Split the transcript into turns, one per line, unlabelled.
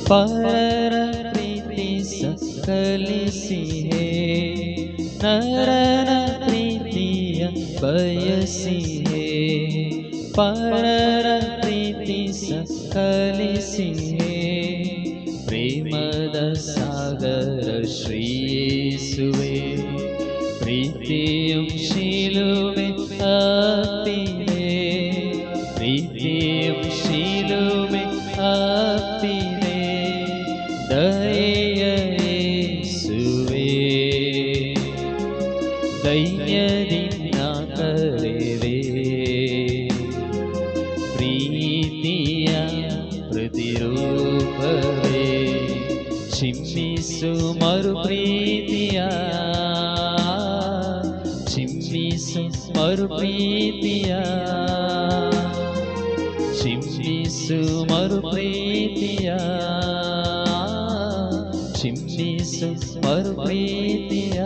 ಪರರ ಪ್ರೀತಿ ಕಲಿಸಿ ನರನ ಪ್ರೀತಿಯ ಬಯಸಿ ಪರರ ಪ್ರೀತಿ ಕಲಿಸಿ ಪ್ರೇಮದ ಸಾಗರ ಶ್ರೀಯೇಸುವೆ ಪ್ರೀತಿಯಂ ಶಿಲುಬೆ ಅಪ್ಪಿದೆ ಪ್ರೀತಿಯಂ ಶಿಲುಬೆ ಅಪ್ಪಿದೆ ದಯೆಯ ಯೇಸುವೆ ದೈನ್ಯದಿಂದ ಕರೆವೆ ಪ್ರೀತಿಯ ಪ್ರತಿರೂಪವೇ ಚಿಮ್ಮಿಸು ಮರು ಪ್ರೀತಿಯ ಚಿಮ್ಮಿಸು ಮರು ಪ್ರೀತಿಯ ಚಿಮ್ಮಿಸು ಮರು ಪ್ರೀತಿಯ ಚಿಮ್ಮಿಸು ಮರು ಪ್ರೀತಿಯ